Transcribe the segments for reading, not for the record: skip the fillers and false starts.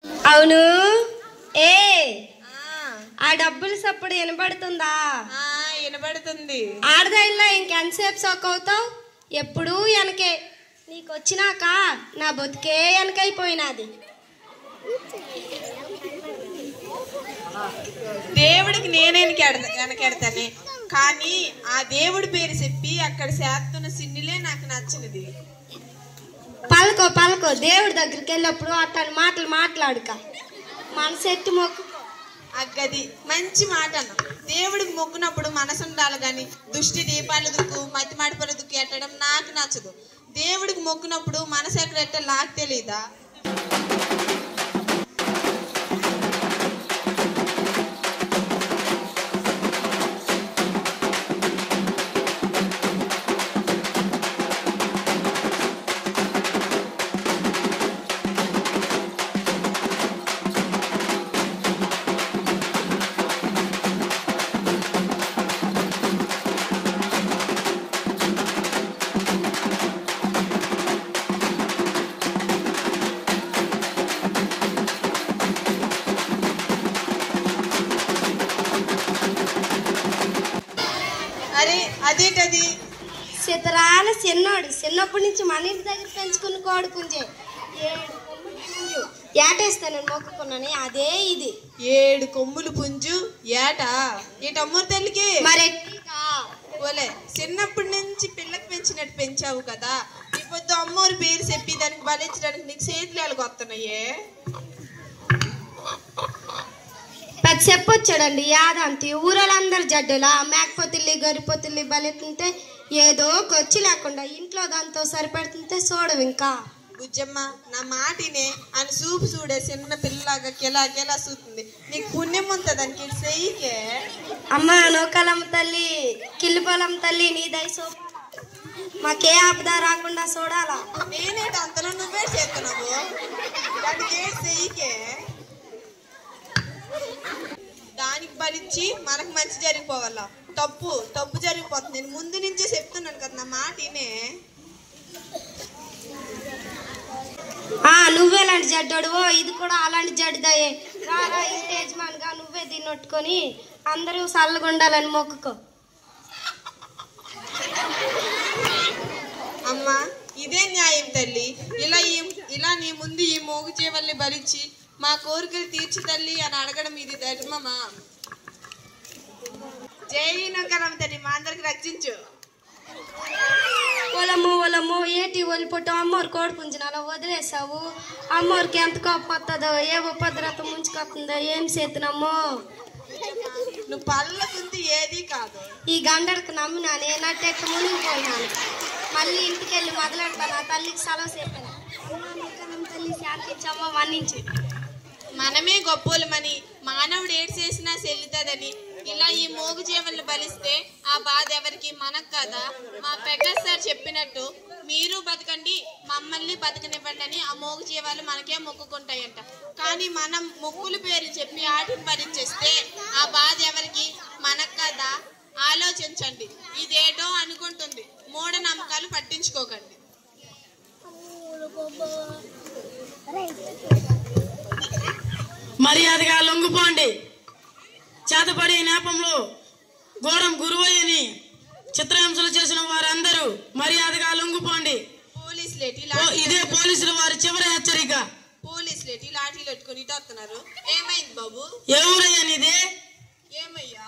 అవును. ఏ ఆ డబ్బులు సప్పుడు వినబడుతుందా? వినబడుతుంది. ఆడదాయిల్లో ఇంకెంతసేపు సోక్ అవుతావు? ఎప్పుడు వెనకే. నీకు వచ్చినాక నా బతుకే వెనకైపోయినది. దేవుడికి నేనే వెనకెడతానే, కానీ ఆ దేవుడి పేరు చెప్పి అక్కడ చేస్తున్న సిన్నిలే నాకు నచ్చినది. పలకో పలకో, దేవుడి దగ్గరికి వెళ్ళినప్పుడు అట్లాంటి మాటలు మాట్లాడుక, మనసెత్తి మొక్కు. అగ్గది మంచి మాట అన్న. దేవుడికి మొక్కునప్పుడు మనసు ఉండాలి గాని దుష్టి దీపాల దుక్కు మతి మాడిపల దుక్కు ఎట్టడం నాకు నచ్చదు. దేవుడికి మొక్కునప్పుడు మనసు ఎక్కడ ఎట్ట నాకు తెలీదా? అరే అదేంటది? చిత్రాల చిన్నోడు చిన్నప్పటి నుంచి మన ఇంటి దగ్గర పెంచుకున్న కోడి పుంజే. 7 కొమ్ములు పుంజు ఏటేస్తాను మొక్కుకున్నాను. అదే ఇది 7 కొమ్ములు పుంజు ఏటా? ఏటమ్మూరు తల్లికి మరి ఓలే చిన్నప్పటి నుంచి పిల్లకి పెంచినట్టు పెంచావు కదా, ఇప్పుడు అమ్మోరు పేరు చెప్పి దానికి బలించడానికి నీకు చేతులు ఎలాగొస్తున్నాయే? పెద్ద చెప్పొచ్చాడండి యాదంతి. ఊరలందరు జడ్డులా మేకపోతుల్లి గరిపోతుల్లి బలెత్తుంటే ఏదో ఖర్చు లేకుండా ఇంట్లో దాంతో సరిపెడుతుంటే చూడవు. ఇంకా బుజ్జమ్మ నా మాటినే అని చూపు చూడే చిన్న పిల్లలాగా కెలా కెలా చూస్తుంది. నీకు పుణ్యం ఉంటుంది దానికి చెయ్యికే. అమ్మ నూకలమ్మ తల్లి కిల్లిపోలమ్మ తల్లి నీ దయసో మాకే ఆపద రాకుండా చూడాలా. నేనేట అంతలో నువ్వే చేస్తున్నావు దానికి ఏ చెయ్యికే. దానికి బలిచ్చి మనకు మంచి జరిగిపోవాలా? తప్పు జరిగిపోతుంది. నేను ముందు నుంచే చెప్తున్నాను కదా, నా మాటినే. నువ్వేలాంటి జడ్డోడువో ఇది కూడా అలాంటి జడ్డదయ్యే. రారా ఇంటి యజమానిగా నువ్వే దీన్నొట్టుకొని అందరూ చల్లగుండాలని మొక్కుకో. అమ్మా ఇదే న్యాయం తల్లి. ఇలా నీ ముందు ఈ మోగు చేవల్ని భరించి మా కోరికలు తీర్చి తల్లి అని అడగడం ఇది ధర్మమా? జై నొక్కలమ్మ తల్లి, మా అందరికి రక్షించు. ఒలము ఏటి ఒలిపొట్టు అమ్మోరు కోడి పుంజుని అలా వదిలేసావు. అమ్మోరికి ఎంత కోపం వస్తుందో, ఏ ఉపద్రతం ముంచుకొస్తుందో, ఏం చేతునమ్మో. నువ్వు పళ్ళకుంది ఏది కాదు. ఈ గండడికి నమ్మినా నేనట్టెట్టు మునిగిపోయినాను. మళ్ళీ ఇంటికి వెళ్ళి మొదలెడతాను. ఆ తల్లికి సెలవు చెప్పాను. తల్లి శాంతించమ్మో మన్నించు. మనమే గొప్పోలమని మానవుడు ఏడు చేసినా చెల్లుతుందని ఇలా ఈ మోగు జీవన్లు బలిస్తే ఆ బాధ ఎవరికి? మనకు కదా. మా పెద్దస్ సార్ చెప్పినట్టు మీరు బతకండి మమ్మల్ని బతకనివ్వండి అని ఆ మోగు జీవాలు మనకే మొక్కుకుంటాయంట. కానీ మనం మొక్కుల పేర్లు చెప్పి ఆటిని భరించేస్తే ఆ బాధ ఎవరికి? మనకు కదా. ఆలోచించండి. ఇదేటో అనుకుంటుంది. మూఢనమ్మకాలు పట్టించుకోకండి. మర్యాదగా లొంగిపోండి. చేతపడి నేపంలో గోడం గురువయ్యని చిత్రహింసలు చేసిన వారందరూ మర్యాదగా లొంగిపోండి. ఇదే పోలీసులు వారి చివరి హెచ్చరిక. పోలీసులేటి లాఠీలు పెట్టుకుని వస్తున్నారు. ఏమైంది బాబు? ఎవరయ్యా నీదే? ఏమయ్యా?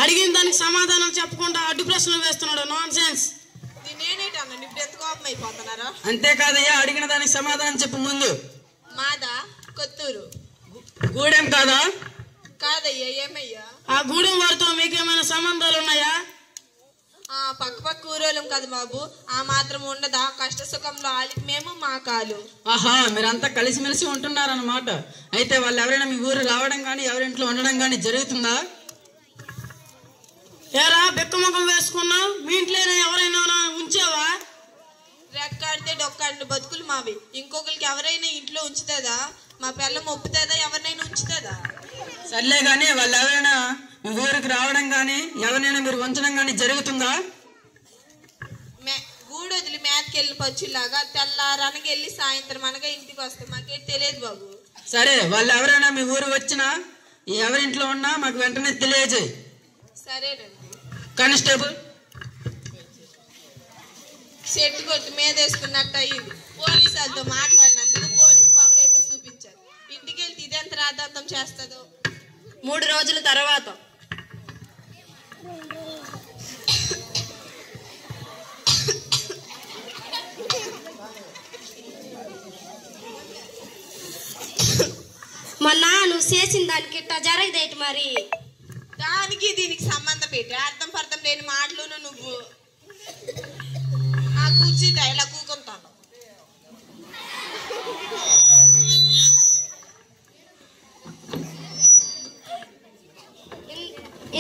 అడిగిన దానికి సమాధానం చెప్పకుండా అడ్డు ప్రశ్నలు వేస్తున్నాడు. Non sense. నేనేటన్నా ఇప్పుడు ఎంత కోపం అయిపోతున్నారా? అంతేకాదయ్యా, అడిగిన దానికి సమాధానం చెప్పు ముందు. మాదా కొత్తూరు. గూడెం కాదా? కాదయ్యా. ఏమయ్యా? ఆ గూడెం వారితో మీకేమైనా సంబంధాలు ఉన్నాయా? పక్క ఊరోళ్ళం కదా బాబు, ఆ మాత్రం ఉండదా? కష్ట సుఖంలో ఆలికి మేము మా కాలు. ఆహా, మీరంతా కలిసిమెలిసి ఉంటున్నారన్నమాట. అయితే వాళ్ళు ఎవరైనా మీ ఊరు రావడం కానీ ఎవరింట్లో ఉండడం కానీ జరుగుతుందా? ఏరా బెక్కముఖం వేసుకున్నావు, మీ ఇంట్లోనే ఎవరైనా ఉంచావా? రెక్కాడితే డొక్కాడిన బతుకులు మావి. ఇంకొకరికి ఎవరైనా ఇంట్లో ఉంచుతుందా? మా పిల్లం ఒప్పుతుందా? ఎవరినైనా ఉంచుతుందా? సర్లే గానీ వాళ్ళు ఎవరైనా మీ ఊరికి రావడం కానీ ఎవరైనా మీరు ఉంచడం కానీ జరుగుతుందా? గూడు వదిలి మేతకెళ్ళిన పచ్చులాగా తెల్లారనగా వెళ్ళి సాయంత్రం అనగా ఇంటికి వస్తాం. మాకేం తెలియదు బాబు. సరే, వాళ్ళు ఎవరైనా మీ ఊరు వచ్చినా ఎవరింట్లో ఉన్నా మాకు వెంటనే తెలియజేయి. సరేనండి. కానిస్టేబుల్, చెట్టు కొట్టి మీద వేసుకున్నట్టు అయ్యింది. పోలీసు వాళ్ళతో మాట్లాడినందుకు పోలీస్ పవర్ అయితే చూపించారు. ఇంటికి వెళ్తే ఇదెంత రాద్ధాంతం చేస్తుందో. 3 రోజుల తర్వాత మొన్న నువ్వు చేసిన దానికి ఇట్టా జరగదేటి మరి. దానికి దీనికి సంబంధం ఏంటి? అర్థం పర్థం లేని మాటలు నువ్వు. ఆ కూర్చి ఇలా కూకుంటాను.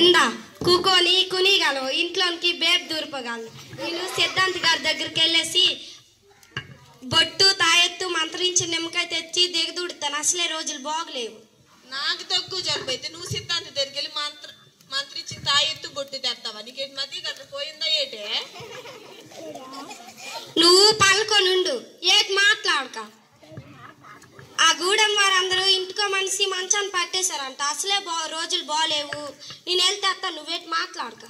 ఇందా కూకొని కునిగలవు, ఇంట్లోనికి బేబ్ దూరిపోగలను. నేను సిద్ధాంత్ గారి దగ్గరికి వెళ్ళేసి బొట్టు తాయెత్తు మంత్రించి నిమ్మకాయ తెచ్చి దిగదుడుతాను. అసలే రోజులు బాగలేవు. నాకు తక్కువ జలుబు అయితే నువ్వు సిద్ధాంత దగ్గరికి వెళ్ళి మంత్రించి తాయెత్తు బొట్టు తెస్తావా? నీకేంటి మధ్య గట్ల పోయిందా ఏటే? నువ్వు పలుకొనుండు, ఏటి మాట్లాడక. ఆ గూడెం వారందరూ ఇంటికో మనిషి మంచాన్ని పట్టేశారంట. అసలే రోజులు బాగలేవు. నేను వెళ్తే నువ్వేటి మాట్లాడక.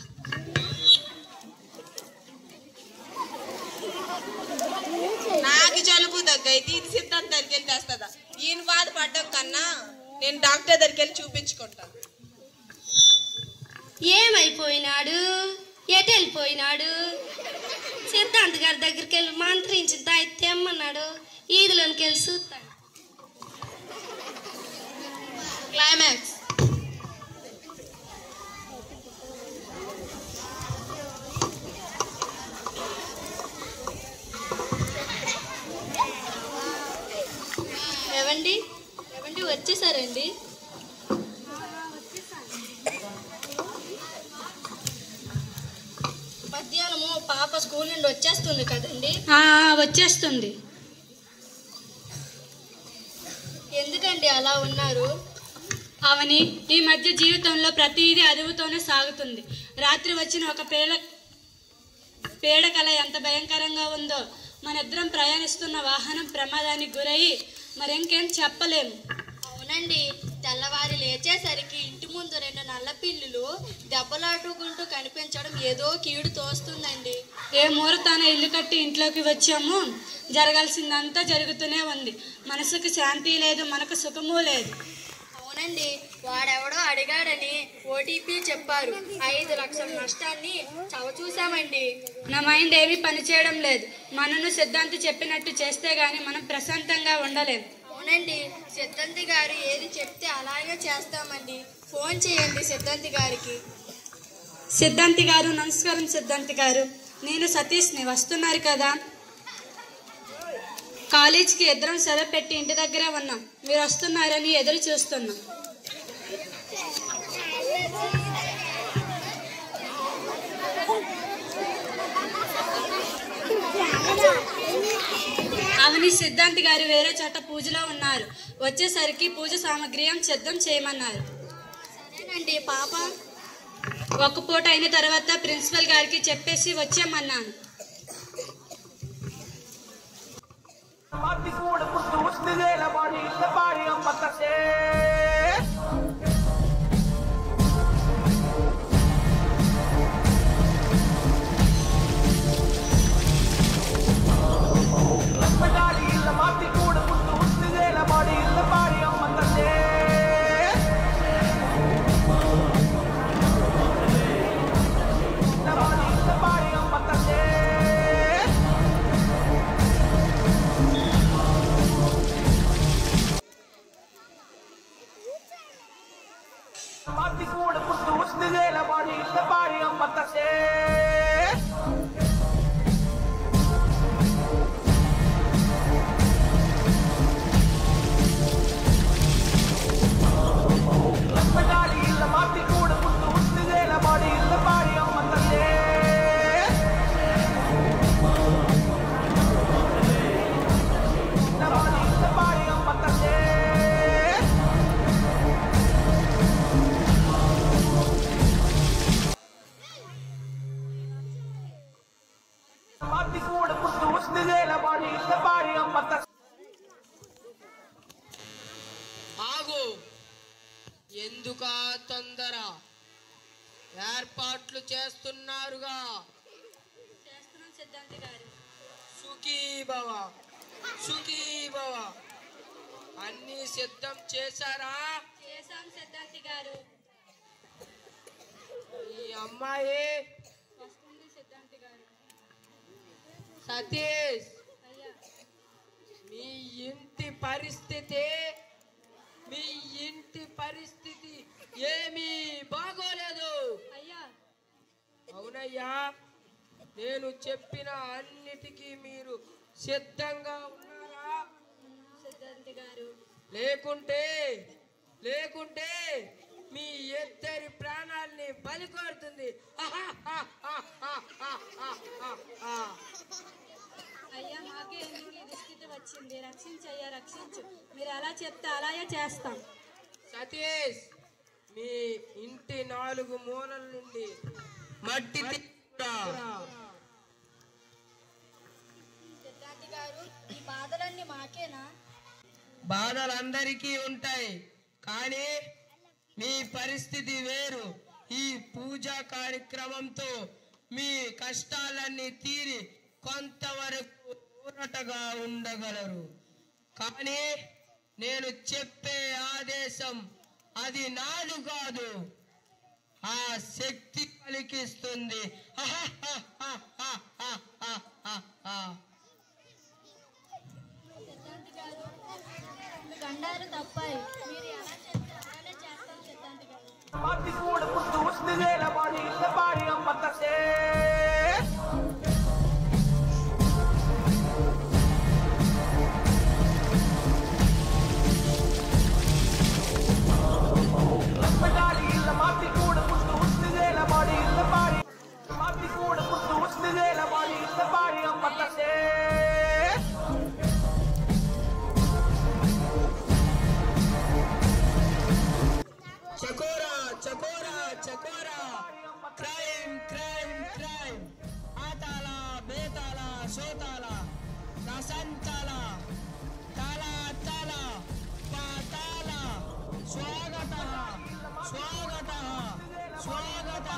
నాకు జలుబు దగ్గైతే ఇది సిద్ధాంత దగ్గరికి వెళ్ళి తెస్తుందా? ఈయన బాధపడ్డం కన్నా నేను డాక్టర్ దగ్గరికి వెళ్ళి చూపించుకుంటాను. ఏమైపోయినాడు? ఎటు వెళ్ళిపోయినాడు? సిద్ధాంత్ గారి దగ్గరికి వెళ్ళి మంత్రించి తెమ్మన్నాడు. ఈదులోనికి వెళ్ళి చూస్తాడు. క్లైమాక్స్. ఏవండి వచ్చేసారండి? మధ్యాహ్నము పాప స్కూల్ నుండి వచ్చేస్తుంది కదండి? వచ్చేస్తుంది. ఎందుకండి అలా ఉన్నారు? అవని, ఈ మధ్య జీవితంలో ప్రతిదీ అదుపుతోనే సాగుతుంది. రాత్రి వచ్చిన ఒక పీడకల ఎంత భయంకరంగా ఉందో. మనిద్దరం ప్రయాణిస్తున్న వాహనం ప్రమాదానికి గురయ్యి మరింకేం చెప్పలేము. అవునండి, తెల్లవారి లేచేసరికి ఇంటి ముందు 2 నల్ల పిల్లులు దెబ్బలాడుకుంటూ కనిపించడం ఏదో కీడు తోస్తుందండి. ఏ మూరతాన ఇల్లు కట్టి ఇంట్లోకి వచ్చాము, జరగాల్సిందంతా జరుగుతూనే ఉంది. మనసుకు శాంతి లేదు, మనకు సుఖము లేదు. అవునండి, వాడెవడో అడిగాడని ఓటీపీ చెప్పారు. 5 లక్షల నష్టాన్ని చవచూసామండి. నా మైండ్ ఏమీ పనిచేయడం లేదు. మనను సిద్ధాంతి చెప్పినట్టు చేస్తే గాని మనం ప్రశాంతంగా ఉండలేము. అవునండి, సిద్ధాంతి గారు ఏది చెప్తే అలాగే చేస్తామండి. ఫోన్ చేయండి సిద్ధాంతి గారికి. సిద్ధాంతి గారు, నమస్కారం సిద్ధాంతి గారు. నేను సతీష్ని. వస్తున్నారు కదా? కాలేజీకి ఇద్దరం సెలవు పెట్టి ఇంటి దగ్గరే ఉన్నాం. మీరు వస్తున్నారని ఎదురు చూస్తున్నాం. అవని, సిద్ధాంతి గారు వేరే చోట పూజలో ఉన్నారు. వచ్చేసరికి పూజ సామాగ్రి సిద్ధం చేయమన్నారు. సరేనండి. పాప ఒక పూట అయిన తర్వాత ప్రిన్సిపల్ గారికి చెప్పేసి వచ్చామన్నాను. ఎందుకా తొందర? ఏర్పాట్లు చేస్తున్నారుగా. చేస్తున్నాం సిద్ధాంతి గారు. సుఖీ భవ, సుఖీ భవ. అన్ని సిద్ధం చేశారా? చేశాం సిద్ధాంతి గారు. ఈ అమ్మాయి వస్తుంది సిద్ధాంతి గారు. సతీష్, అయ్యా మీ ఇంటి పరిస్థితి ఏమీ బాగోలేదు. అయ్యా అవునయ్యా, నేను చెప్పిన అన్నిటికీ మీరు సిద్ధంగా ఉన్నారా? సిద్ధాంతి గారు. లేకుంటే మీ ఇద్దరి ప్రాణాల్ని బలి కోరుతుంది. అయ్యా మాకే ఎందుకు ఈ దుస్థితి వచ్చింది? రక్షించయ్యా, రక్షించు. మీరు ఎలా చెప్తే అలాగే చేస్తాం. సతీష్, మీ ఇంటి 4 మూలల నుండి మట్టి తీసుకురా. సిద్ధాంతి గారు, ఈ బాధలన్నీ మాకేనా? బాధలందరికీ ఉంటాయి, కానీ మీ పరిస్థితి వేరు. ఈ పూజా కార్యక్రమంతో మీ కష్టాలన్నీ తీరి కొంతవరకు ఊరటగా ఉండగలరు. కానీ నేను చెప్పే ఆదేశం అది నాది కాదు, ఆ శక్తి పలికిస్తుంది. సిద్ధాంతి గారు, మీ గండారు తప్పాయి. మీరు ఎలా చెప్తే అలానే చేస్తాం సిద్ధాంతి గారు. చకోరా చకోరా చకోరా, క్రైమ్ క్రైమ్ క్రైమ్, ఆతాల బేతాల సోతాల రసంతాల తాల తాల పాతాల, స్వాగత స్వాగత స్వాగత.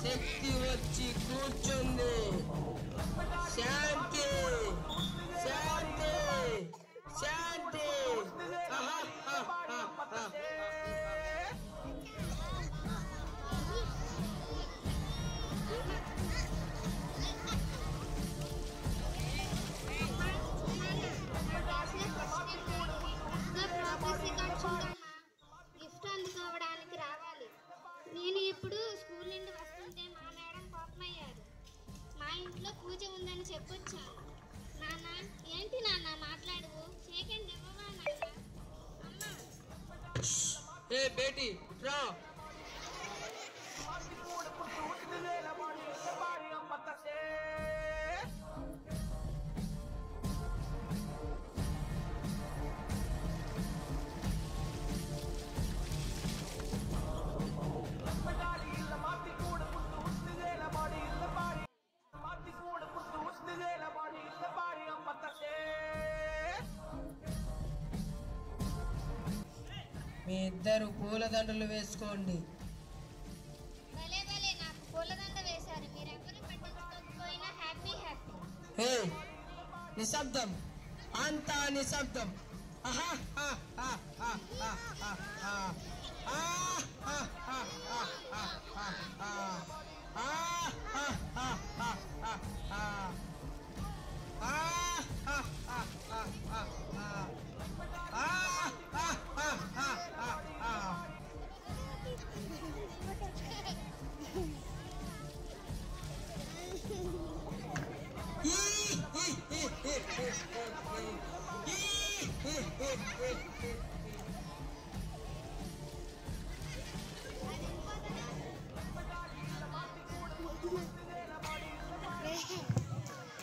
శక్తి వచ్చి కూర్చుంది. శాంతి శాంతి శాంతి. గిఫ్ట్ అందుకోవడానికి రావాలి. నేను ఇప్పుడు స్కూల్ నుండి వస్తుంటే మా మేడం కోపమయ్యారు. మా ఇంట్లో పూజ ఉందని చెప్పొచ్చాను. నాన్న, ఏంటి నాన్న మాట్లాడువు? సెకండ్ ఇవ్వవా నాన్న? అమ్మా, ఏ బేటీ రా. మీ ఇద్దరు పూలదండలు వేసుకోండి. భలే భలే, నాకు పూలదండ వేశారు. మీరెవరు పట్టించుకోకపోయినా హ్యాపీ హ్యాపీ. హే, నిశ్శబ్దం, అంతా నిశ్శబ్దం.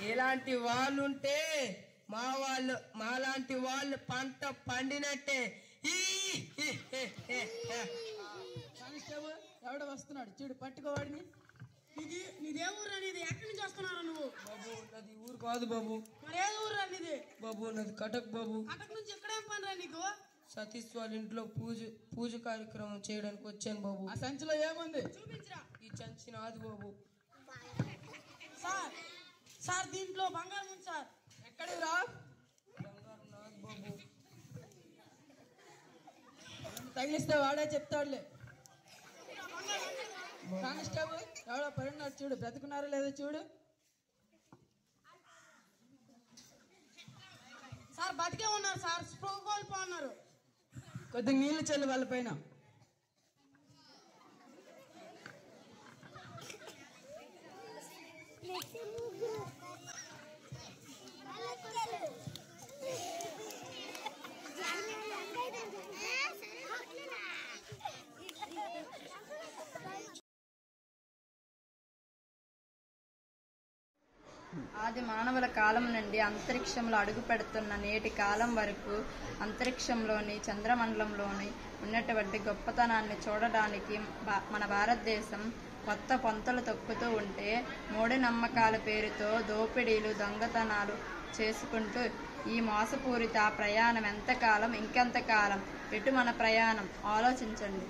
ఇలాంటి వాళ్ళుంటే మాలాంటి వాళ్ళు పంట పండినట్టే. కానిస్టేబుల్ ఎవడో వస్తున్నాడు చూడు, పట్టుకోవాడిని. నీదే ఊరు అనేది ఎక్కడి నుంచి వస్తున్నారా నువ్వు? బాబు నాది ఊరు కాదు బాబు. మరి ఏ ఊరు అనేది? బాబు నాది కటక్ బాబు. కటక్ నుంచి ఎక్కడేం పనిరా నీకు? సతీష్ వాళ్ళ ఇంట్లో పూజ కార్యక్రమం చేయడానికి వచ్చాను బాబు. ఆ సంచిలో ఏముంది? చూపించరా. ఈ చంచి నాది బాబు. సార్ దీంట్లో బంగారం ఉంది సార్. ఎక్కడికి రా? బంగారం నాది బాబు. తగిలిస్తే వాడే చెప్తాడులే. కానిస్టేబుల్ ఎవడో పడినాడు చూడు, బ్రతుకున్నారో లేదో చూడు. సార్ బతికే ఉన్నారు సార్, స్పృహ కోల్పోన్నారు. కొద్దిగా నీళ్లు చల్లు వాళ్ళ పైన. ఆది మానవుల కాలం నుండి అంతరిక్షంలో అడుగు పెడుతున్న నేటి కాలం వరకు అంతరిక్షంలోని చంద్రమండలంలోని ఉన్నటువంటి గొప్పతనాన్ని చూడడానికి మన భారతదేశం కొత్త పొంతలు తొక్కుతూ ఉంటే మూఢనమ్మకాల పేరుతో దోపిడీలు దొంగతనాలు చేసుకుంటూ ఈ మోసపూరిత ప్రయాణం ఎంతకాలం ఇంకెంతకాలం? ఎటు మన ప్రయాణం? ఆలోచించండి.